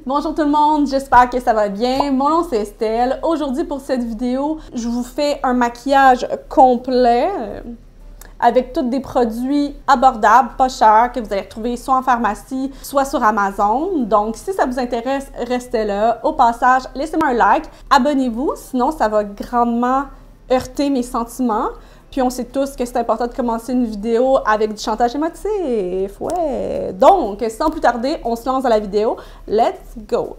Bonjour tout le monde, j'espère que ça va bien. Mon nom c'est Estelle. Aujourd'hui pour cette vidéo, je vous fais un maquillage complet avec tous des produits abordables, pas chers, que vous allez retrouver soit en pharmacie, soit sur Amazon. Donc si ça vous intéresse, restez là. Au passage, laissez-moi un like, abonnez-vous, sinon ça va grandement heurter mes sentiments. Puis on sait tous que c'est important de commencer une vidéo avec du chantage émotif, ouais! Donc, sans plus tarder, on se lance dans la vidéo. Let's go!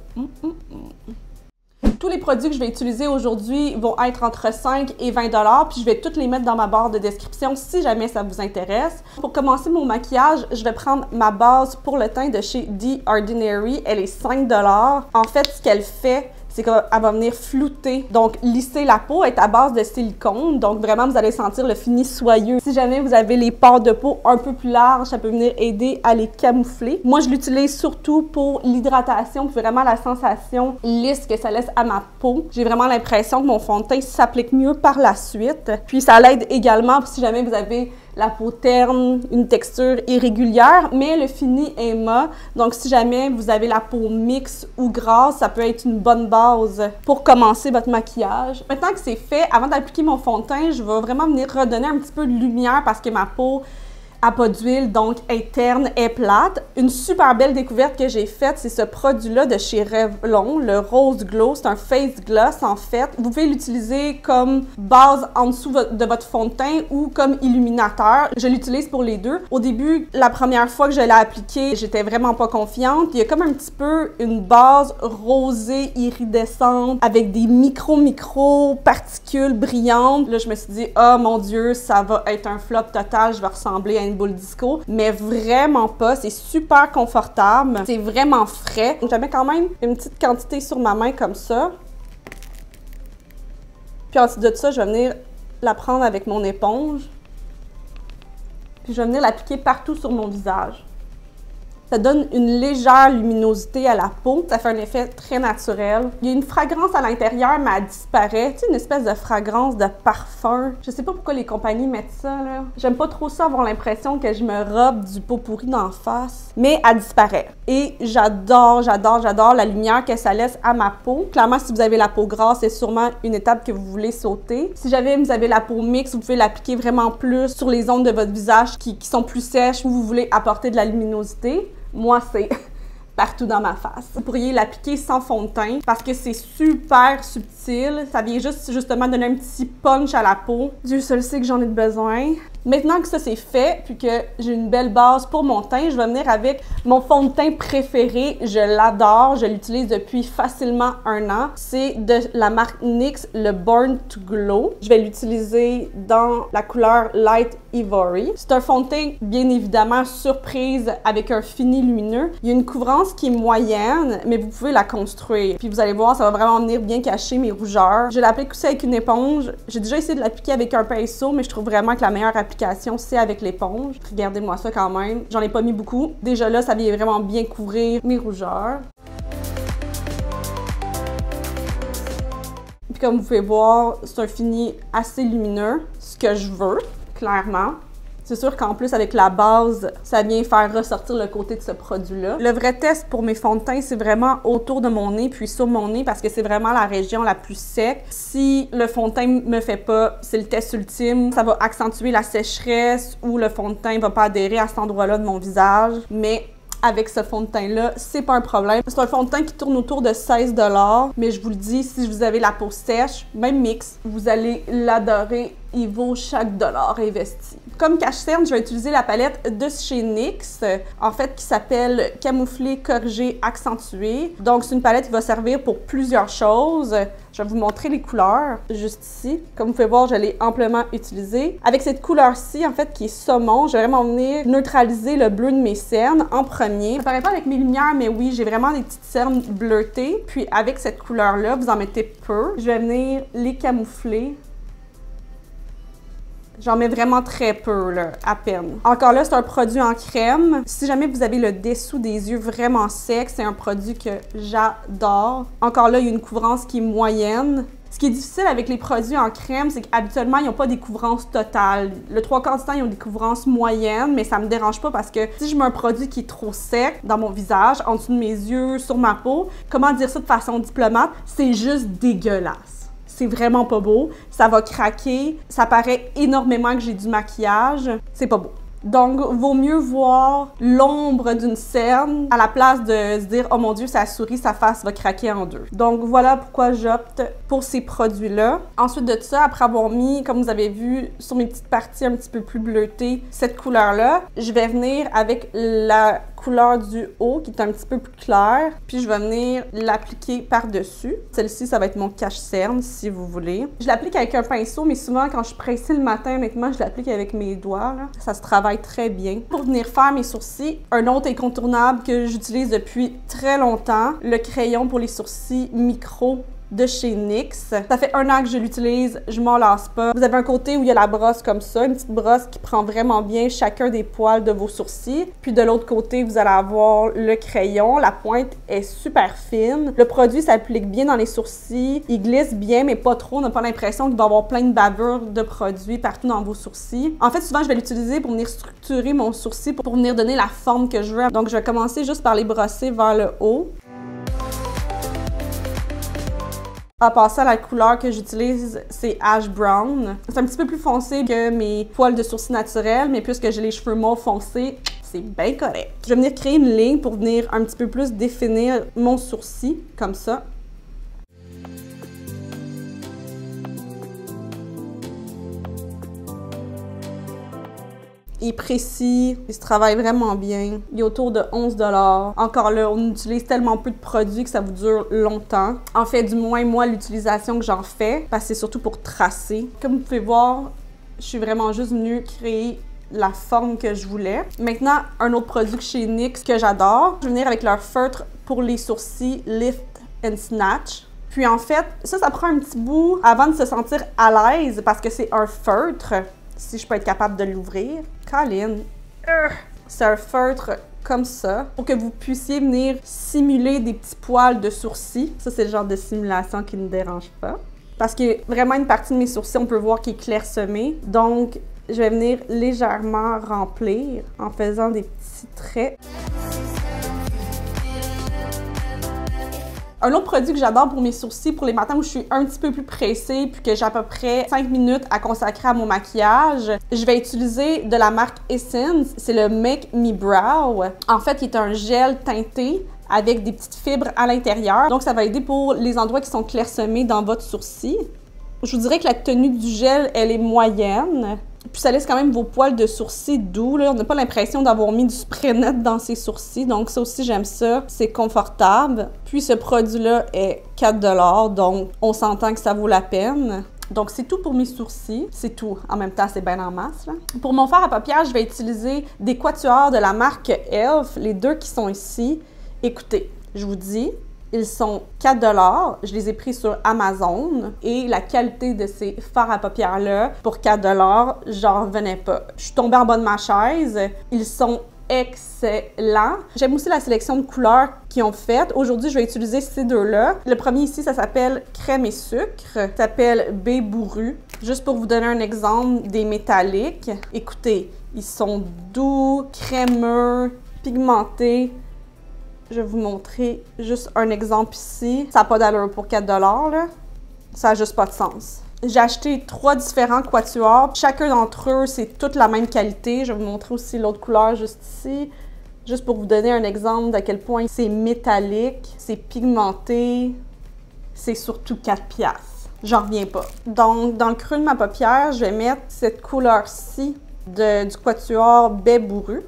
Tous les produits que je vais utiliser aujourd'hui vont être entre 5 et 20 $, puis je vais tous les mettre dans ma barre de description si jamais ça vous intéresse. Pour commencer mon maquillage, je vais prendre ma base pour le teint de chez The Ordinary. Elle est 5 $. En fait, ce qu'elle fait, c'est qu'elle va venir flouter, donc lisser la peau, est à base de silicone, donc vraiment vous allez sentir le fini soyeux. Si jamais vous avez les pores de peau un peu plus larges, ça peut venir aider à les camoufler. Moi, je l'utilise surtout pour l'hydratation, puis vraiment la sensation lisse que ça laisse à ma peau. J'ai vraiment l'impression que mon fond de teint s'applique mieux par la suite. Puis ça l'aide également si jamais vous avez la peau terne, une texture irrégulière, mais le fini est mat. Donc, si jamais vous avez la peau mixte ou grasse, ça peut être une bonne base pour commencer votre maquillage. Maintenant que c'est fait, avant d'appliquer mon fond de teint, je vais vraiment venir redonner un petit peu de lumière parce que ma peau n'a pas d'huile, donc est terne, est plate. Une super belle découverte que j'ai faite, c'est ce produit-là de chez Revlon, le Rose Glow. C'est un face gloss, en fait. Vous pouvez l'utiliser comme base en dessous de votre fond de teint ou comme illuminateur. Je l'utilise pour les deux. Au début, la première fois que je l'ai appliqué, j'étais vraiment pas confiante. Il y a comme un petit peu une base rosée iridescente avec des micro particules brillantes. Là, je me suis dit, oh mon Dieu, ça va être un flop total. Je vais ressembler à une boule disco, mais vraiment pas. C'est super confortable. C'est vraiment frais. Je mets quand même une petite quantité sur ma main comme ça. Puis ensuite de ça, je vais venir la prendre avec mon éponge. Puis je vais venir l'appliquer partout sur mon visage. Ça donne une légère luminosité à la peau. Ça fait un effet très naturel. Il y a une fragrance à l'intérieur, mais elle disparaît. Tu sais, une espèce de fragrance de parfum. Je sais pas pourquoi les compagnies mettent ça, là. J'aime pas trop ça, avoir l'impression que je me robe du pot pourri d'en face. Mais elle disparaît. Et j'adore la lumière que ça laisse à ma peau. Clairement, si vous avez la peau grasse, c'est sûrement une étape que vous voulez sauter. Si jamais vous avez la peau mixte, vous pouvez l'appliquer vraiment plus sur les zones de votre visage qui sont plus sèches ou vous voulez apporter de la luminosité. Moi, c'est partout dans ma face. Vous pourriez l'appliquer sans fond de teint parce que c'est super subtil. Ça vient justement donner un petit punch à la peau. Dieu seul sait que j'en ai besoin. Maintenant que ça c'est fait, puis que j'ai une belle base pour mon teint, je vais venir avec mon fond de teint préféré. Je l'adore, je l'utilise depuis facilement 1 an. C'est de la marque NYX, le Born to Glow. Je vais l'utiliser dans la couleur Light Ivory. C'est un fond de teint, bien évidemment, surprise avec un fini lumineux. Il y a une couvrance qui est moyenne, mais vous pouvez la construire. Puis vous allez voir, ça va vraiment venir bien cacher mes rougeurs. Je l'applique aussi avec une éponge. J'ai déjà essayé de l'appliquer avec un pinceau, mais je trouve vraiment que la meilleure application, c'est avec l'éponge. Regardez-moi ça quand même. J'en ai pas mis beaucoup. Déjà là, ça vient vraiment bien couvrir mes rougeurs. Puis comme vous pouvez voir, c'est un fini assez lumineux, ce que je veux, clairement. C'est sûr qu'en plus, avec la base, ça vient faire ressortir le côté de ce produit-là. Le vrai test pour mes fonds de teint, c'est vraiment autour de mon nez, puis sur mon nez, parce que c'est vraiment la région la plus sec. Si le fond de teint me fait pas, c'est le test ultime. Ça va accentuer la sécheresse ou le fond de teint va pas adhérer à cet endroit-là de mon visage. Mais avec ce fond de teint-là, c'est pas un problème. C'est un fond de teint qui tourne autour de 16 $, mais je vous le dis, si vous avez la peau sèche, même mixte, vous allez l'adorer. Il vaut chaque dollar investi. Comme cache-cerne, je vais utiliser la palette de chez NYX, en fait, qui s'appelle Camoufler, Corriger, Accentuer. Donc, c'est une palette qui va servir pour plusieurs choses. Je vais vous montrer les couleurs, juste ici. Comme vous pouvez voir, je l'ai amplement utilisée. Avec cette couleur-ci, en fait, qui est saumon, je vais vraiment venir neutraliser le bleu de mes cernes en premier. Ça paraît pas avec mes lumières, mais oui, j'ai vraiment des petites cernes bleutées. Puis, avec cette couleur-là, vous en mettez peu. Je vais venir les camoufler. J'en mets vraiment très peu, là, à peine. Encore là, c'est un produit en crème. Si jamais vous avez le dessous des yeux vraiment sec, c'est un produit que j'adore. Encore là, il y a une couvrance qui est moyenne. Ce qui est difficile avec les produits en crème, c'est qu'habituellement, ils n'ont pas des couvrances totales. Le 3/4 du temps, ils ont des couvrances moyennes, mais ça me dérange pas parce que si je mets un produit qui est trop sec dans mon visage, en dessous de mes yeux, sur ma peau, comment dire ça de façon diplomate? C'est juste dégueulasse. C'est vraiment pas beau. Ça va craquer. Ça paraît énormément que j'ai du maquillage. C'est pas beau. Donc, vaut mieux voir l'ombre d'une cerne à la place de se dire « Oh mon Dieu, sa souris, sa face va craquer en deux ». Donc, voilà pourquoi j'opte pour ces produits-là. Ensuite de ça, après avoir mis, comme vous avez vu, sur mes petites parties un petit peu plus bleutées, cette couleur-là, je vais venir avec la couleur du haut qui est un petit peu plus claire, puis je vais venir l'appliquer par-dessus. Celle-ci, ça va être mon cache-cerne, si vous voulez. Je l'applique avec un pinceau, mais souvent, quand je suis pressée le matin, honnêtement, je l'applique avec mes doigts, là. Ça se travaille très bien. Pour venir faire mes sourcils, un autre incontournable que j'utilise depuis très longtemps, le crayon pour les sourcils micro de chez NYX. Ça fait 1 an que je l'utilise, je m'en lasse pas. Vous avez un côté où il y a la brosse comme ça, une petite brosse qui prend vraiment bien chacun des poils de vos sourcils. Puis de l'autre côté, vous allez avoir le crayon. La pointe est super fine. Le produit s'applique bien dans les sourcils. Il glisse bien, mais pas trop. On n'a pas l'impression qu'il va y avoir plein de bavures de produits partout dans vos sourcils. En fait, souvent, je vais l'utiliser pour venir structurer mon sourcil, pour venir donner la forme que je veux. Donc, je vais commencer juste par les brosser vers le haut. En passant, la couleur que j'utilise, c'est Ash Brown. C'est un petit peu plus foncé que mes poils de sourcils naturels, mais puisque j'ai les cheveux mauve foncés, c'est bien correct. Je vais venir créer une ligne pour venir un petit peu plus définir mon sourcil, comme ça. Il est précis, il se travaille vraiment bien. Il est autour de 11 $. Encore là, on utilise tellement peu de produits que ça vous dure longtemps. En fait, du moins, moi, l'utilisation que j'en fais, parce que c'est surtout pour tracer. Comme vous pouvez voir, je suis vraiment juste venue créer la forme que je voulais. Maintenant, un autre produit chez NYX que j'adore, je vais venir avec leur feutre pour les sourcils Lift and Snatch. Puis en fait, ça prend un petit bout avant de se sentir à l'aise parce que c'est un feutre. Si je peux être capable de l'ouvrir. Colin. C'est un feutre comme ça pour que vous puissiez venir simuler des petits poils de sourcils. Ça, c'est le genre de simulation qui ne me dérange pas. Parce que vraiment, une partie de mes sourcils, on peut voir qu'il est clairsemé. Donc, je vais venir légèrement remplir en faisant des petits traits. Un autre produit que j'adore pour mes sourcils, pour les matins où je suis un petit peu plus pressée puis que j'ai à peu près 5 minutes à consacrer à mon maquillage, je vais utiliser de la marque Essence. C'est le Make Me Brow. En fait, il est un gel teinté avec des petites fibres à l'intérieur. Donc, ça va aider pour les endroits qui sont clairsemés dans votre sourcil. Je vous dirais que la tenue du gel, elle est moyenne. Puis ça laisse quand même vos poils de sourcils doux. Là. On n'a pas l'impression d'avoir mis du spray net dans ses sourcils. Donc ça aussi, j'aime ça. C'est confortable. Puis ce produit-là est 4 $. Donc on s'entend que ça vaut la peine. Donc c'est tout pour mes sourcils. C'est tout. En même temps, c'est bien en masse. Là. Pour mon fard à paupières, je vais utiliser des quatuors de la marque e.l.f. Les deux qui sont ici. Écoutez, je vous dis... Ils sont 4 $. Je les ai pris sur Amazon. Et la qualité de ces fards à paupières-là, pour 4 $, j'en revenais pas. Je suis tombée en bas de ma chaise. Ils sont excellents. J'aime aussi la sélection de couleurs qu'ils ont faite. Aujourd'hui, je vais utiliser ces deux-là. Le premier ici, ça s'appelle Crème et sucre. Ça s'appelle Baie Bourrue. Juste pour vous donner un exemple des métalliques. Écoutez, ils sont doux, crémeux, pigmentés. Je vais vous montrer juste un exemple ici. Ça n'a pas d'allure pour 4 $, là. Ça n'a juste pas de sens. J'ai acheté 3 différents quatuors. Chacun d'entre eux, c'est toute la même qualité. Je vais vous montrer aussi l'autre couleur juste ici. Juste pour vous donner un exemple d'à quel point c'est métallique, c'est pigmenté. C'est surtout 4 $. J'en reviens pas. Donc, dans le creux de ma paupière, je vais mettre cette couleur-ci du quatuor Baie Bourrue.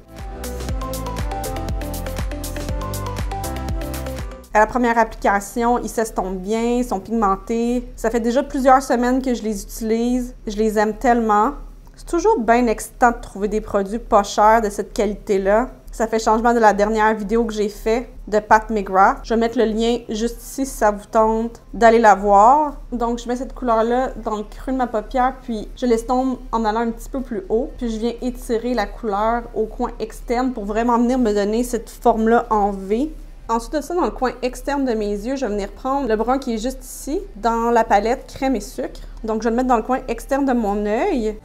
À la première application, ils s'estompent bien, ils sont pigmentés. Ça fait déjà plusieurs semaines que je les utilise. Je les aime tellement. C'est toujours bien excitant de trouver des produits pas chers de cette qualité-là. Ça fait changement de la dernière vidéo que j'ai fait de Pat McGrath. Je vais mettre le lien juste ici si ça vous tente d'aller la voir. Donc, je mets cette couleur-là dans le creux de ma paupière, puis je l'estompe en allant un petit peu plus haut. Puis, je viens étirer la couleur au coin externe pour vraiment venir me donner cette forme-là en V. Ensuite de ça, dans le coin externe de mes yeux, je vais venir prendre le brun qui est juste ici, dans la palette crème et sucre. Donc, je vais le mettre dans le coin externe de mon œil.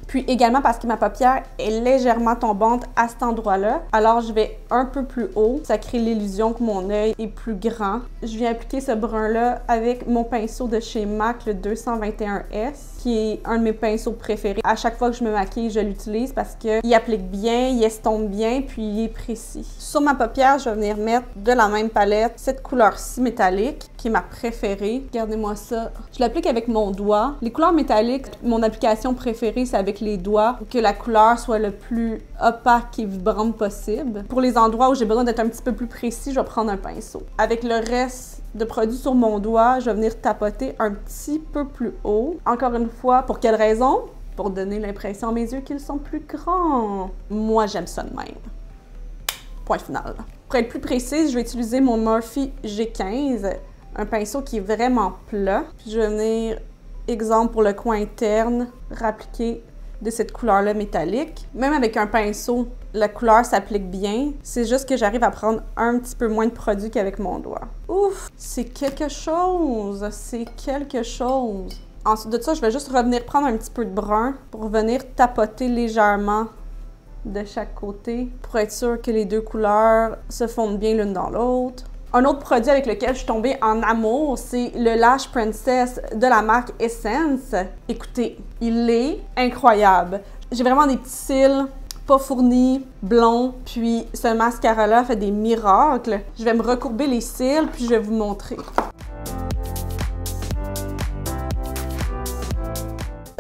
Puis également parce que ma paupière est légèrement tombante à cet endroit-là, alors je vais un peu plus haut. Ça crée l'illusion que mon œil est plus grand. Je viens appliquer ce brun-là avec mon pinceau de chez MAC, le 221S, qui est un de mes pinceaux préférés. À chaque fois que je me maquille, je l'utilise parce qu'il applique bien, il estompe bien, puis il est précis. Sur ma paupière, je vais venir mettre de la même palette cette couleur-ci métallique, qui est ma préférée. Regardez-moi ça. Je l'applique avec mon doigt. Les couleurs métalliques, mon application préférée, c'est avec les doigts pour que la couleur soit le plus opaque et vibrante possible. Pour les endroits où j'ai besoin d'être un petit peu plus précis, je vais prendre un pinceau. Avec le reste de produits sur mon doigt, je vais venir tapoter un petit peu plus haut. Encore une fois, pour quelle raison? Pour donner l'impression à mes yeux qu'ils sont plus grands. Moi, j'aime ça de même. Point final. Pour être plus précise, je vais utiliser mon Morphe G15, un pinceau qui est vraiment plat. Puis je vais venir, exemple pour le coin interne, rappliquer de cette couleur-là métallique. Même avec un pinceau, la couleur s'applique bien. C'est juste que j'arrive à prendre un petit peu moins de produit qu'avec mon doigt. Ouf! C'est quelque chose! C'est quelque chose! Ensuite de ça, je vais juste revenir prendre un petit peu de brun pour venir tapoter légèrement de chaque côté pour être sûr que les deux couleurs se fondent bien l'une dans l'autre. Un autre produit avec lequel je suis tombée en amour, c'est le Lash Princess de la marque Essence. Écoutez, il est incroyable. J'ai vraiment des petits cils pas fournis, blonds, puis ce mascara-là fait des miracles. Je vais me recourber les cils, puis je vais vous montrer.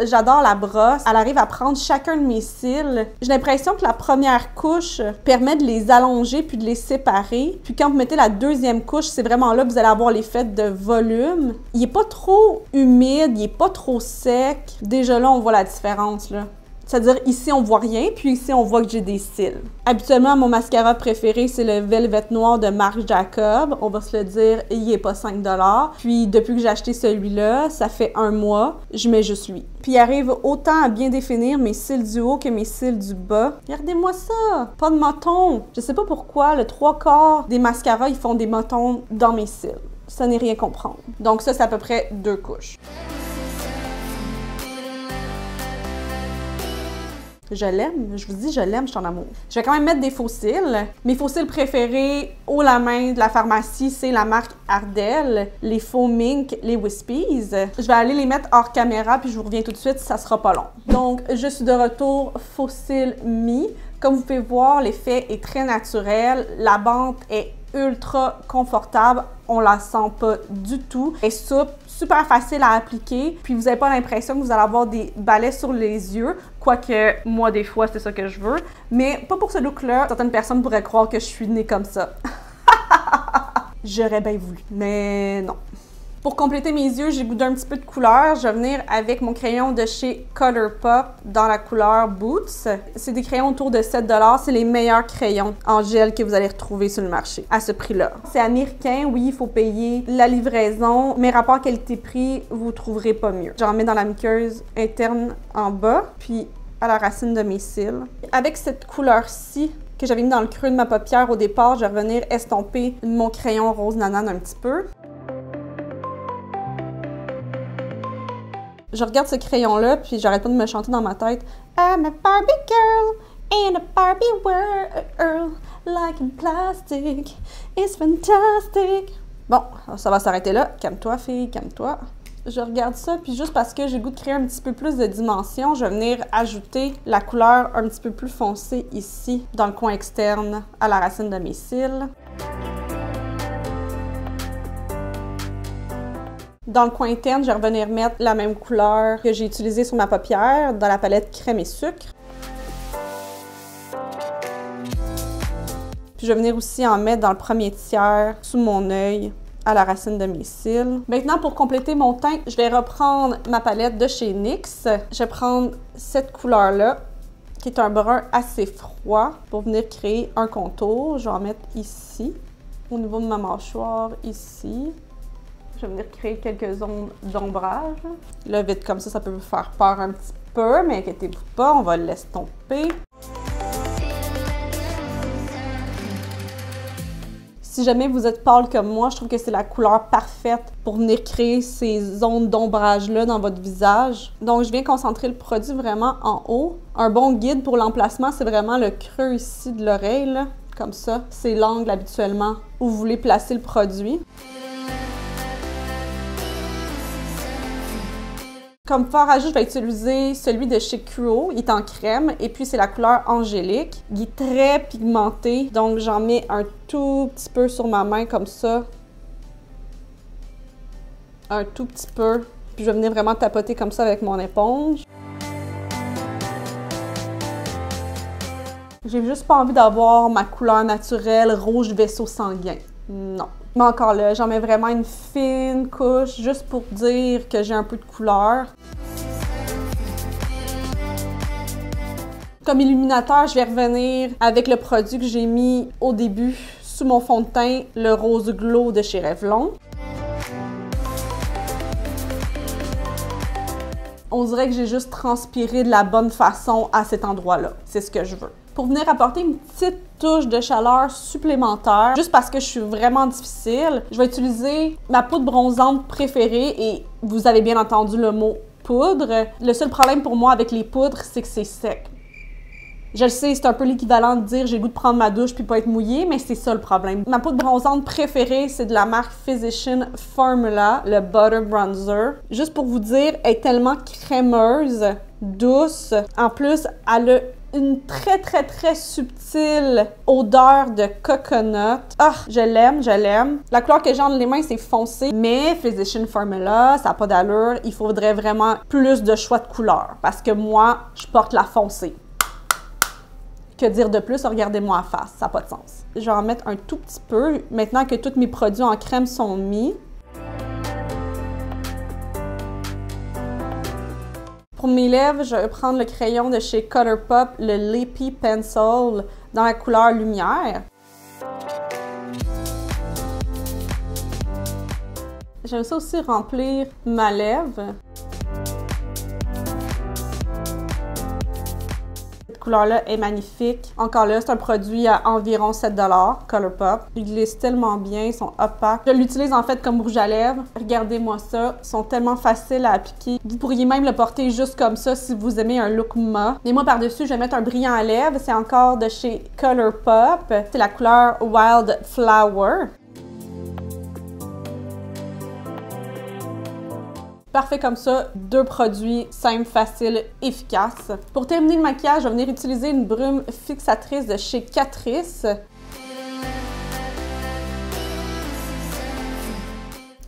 J'adore la brosse. Elle arrive à prendre chacun de mes cils. J'ai l'impression que la première couche permet de les allonger puis de les séparer. Puis quand vous mettez la deuxième couche, c'est vraiment là que vous allez avoir l'effet de volume. Il est pas trop humide, il est pas trop sec. Déjà là, on voit la différence, là. C'est-à-dire, ici, on voit rien, puis ici, on voit que j'ai des cils. Habituellement, mon mascara préféré, c'est le Velvet Noir de Marc Jacob. On va se le dire, il est pas 5 $. Puis, depuis que j'ai acheté celui-là, ça fait 1 mois, je mets juste lui. Puis, il arrive autant à bien définir mes cils du haut que mes cils du bas. Regardez-moi ça! Pas de moton! Je sais pas pourquoi, le 3/4 des mascaras, ils font des motons dans mes cils. Ça n'est rien comprendre. Donc ça, c'est à peu près 2 couches. Je l'aime, je vous dis, je l'aime, je suis en amour. Je vais quand même mettre des faux cils. Mes faux cils préférés haut la main de la pharmacie, c'est la marque Ardell, les faux mink, les Wispies. Je vais aller les mettre hors caméra, puis je vous reviens tout de suite, ça sera pas long. Donc, je suis de retour, faux cils mis. Comme vous pouvez voir, l'effet est très naturel. La bande est ultra confortable. On la sent pas du tout. Elle est souple, super facile à appliquer. Puis vous n'avez pas l'impression que vous allez avoir des balais sur les yeux. Quoique, moi, des fois, c'est ça que je veux. Mais pas pour ce look-là. Certaines personnes pourraient croire que je suis née comme ça. J'aurais bien voulu, mais non. Pour compléter mes yeux, j'ai goûté d'un petit peu de couleur. Je vais venir avec mon crayon de chez Colourpop dans la couleur Boots. C'est des crayons autour de 7 $. C'est les meilleurs crayons en gel que vous allez retrouver sur le marché à ce prix-là. C'est américain, oui, il faut payer la livraison, mais rapport qualité-prix, vous trouverez pas mieux. J'en mets dans la muqueuse interne en bas, puis à la racine de mes cils. Avec cette couleur-ci, que j'avais mis dans le creux de ma paupière au départ, je vais revenir estomper mon crayon rose nanane un petit peu. Je regarde ce crayon-là, puis j'arrête pas de me chanter dans ma tête. I'm a Barbie girl in a Barbie world, like in plastic, it's fantastic. Bon, ça va s'arrêter là. Calme-toi, fille, calme-toi. Je regarde ça, puis juste parce que j'ai le goût de créer un petit peu plus de dimension, je vais venir ajouter la couleur un petit peu plus foncée ici, dans le coin externe, à la racine de mes cils. Dans le coin interne, je vais revenir mettre la même couleur que j'ai utilisée sur ma paupière, dans la palette crème et sucre. Puis je vais venir aussi en mettre dans le premier tiers, sous mon œil, à la racine de mes cils. Maintenant, pour compléter mon teint, je vais reprendre ma palette de chez NYX. Je vais prendre cette couleur-là, qui est un brun assez froid, pour venir créer un contour. Je vais en mettre ici, au niveau de ma mâchoire, ici. Je vais venir créer quelques zones d'ombrage. Là, vite comme ça peut vous faire peur un petit peu, mais inquiétez-vous pas, on va le l'estomper. Si jamais vous êtes pâle comme moi, je trouve que c'est la couleur parfaite pour venir créer ces zones d'ombrage-là dans votre visage. Donc, je viens concentrer le produit vraiment en haut. Un bon guide pour l'emplacement, c'est vraiment le creux ici de l'oreille, là, comme ça. C'est l'angle habituellement où vous voulez placer le produit. Comme fard à joues, je vais utiliser celui de chez Kruo. Il est en crème et puis c'est la couleur angélique. Il est très pigmenté, donc j'en mets un tout petit peu sur ma main comme ça. Un tout petit peu. Puis je vais venir vraiment tapoter comme ça avec mon éponge. J'ai juste pas envie d'avoir ma couleur naturelle rouge vaisseau sanguin. Non. Mais encore là, j'en mets vraiment une fine couche juste pour dire que j'ai un peu de couleur. Comme illuminateur, je vais revenir avec le produit que j'ai mis au début sous mon fond de teint, le Rose Glow de chez Revlon. On dirait que j'ai juste transpiré de la bonne façon à cet endroit-là. C'est ce que je veux. Pour venir apporter une petite touche de chaleur supplémentaire, juste parce que je suis vraiment difficile, je vais utiliser ma poudre bronzante préférée et vous avez bien entendu le mot poudre. Le seul problème pour moi avec les poudres, c'est que c'est sec. Je le sais, c'est un peu l'équivalent de dire j'ai le goût de prendre ma douche puis pas être mouillée, mais c'est ça le problème. Ma poudre bronzante préférée, c'est de la marque Physician Formula, le Butter Bronzer. Juste pour vous dire, elle est tellement crémeuse, douce. En plus, elle a une très subtile odeur de coconut. Ah, je l'aime, je l'aime. La couleur que j'ai entre les mains, c'est foncé, mais Physician Formula, ça n'a pas d'allure. Il faudrait vraiment plus de choix de couleurs parce que moi, je porte la foncée. Que dire de plus? Regardez-moi en face, ça n'a pas de sens. Je vais en mettre un tout petit peu, maintenant que tous mes produits en crème sont mis. Pour mes lèvres, je vais prendre le crayon de chez Colourpop, le Lippy Pencil, dans la couleur lumière. J'aime ça aussi remplir ma lèvre. Cette couleur-là est magnifique. Encore là, c'est un produit à environ 7 $, Colourpop. Ils glissent tellement bien, ils sont opaques. Je l'utilise en fait comme rouge à lèvres. Regardez-moi ça, ils sont tellement faciles à appliquer. Vous pourriez même le porter juste comme ça si vous aimez un look mat. Mais moi, par-dessus, je vais mettre un brillant à lèvres. C'est encore de chez Colourpop. C'est la couleur Wild Flower. Parfait comme ça, deux produits simples, faciles, efficaces. Pour terminer le maquillage, je vais venir utiliser une brume fixatrice de chez Catrice.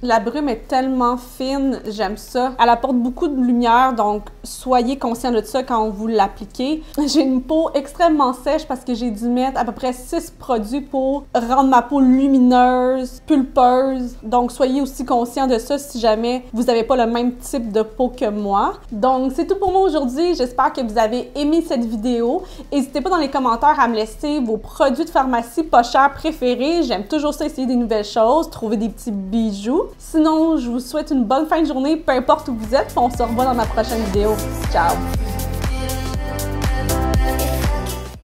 La brume est tellement fine, j'aime ça. Elle apporte beaucoup de lumière, donc soyez conscient de ça quand vous l'appliquez. J'ai une peau extrêmement sèche parce que j'ai dû mettre à peu près 6 produits pour rendre ma peau lumineuse, pulpeuse. Donc soyez aussi conscient de ça si jamais vous n'avez pas le même type de peau que moi. Donc c'est tout pour moi aujourd'hui. J'espère que vous avez aimé cette vidéo. N'hésitez pas dans les commentaires à me laisser vos produits de pharmacie pas chers préférés. J'aime toujours ça, essayer des nouvelles choses, trouver des petits bijoux. Sinon, je vous souhaite une bonne fin de journée, peu importe où vous êtes, puis on se revoit dans ma prochaine vidéo. Ciao!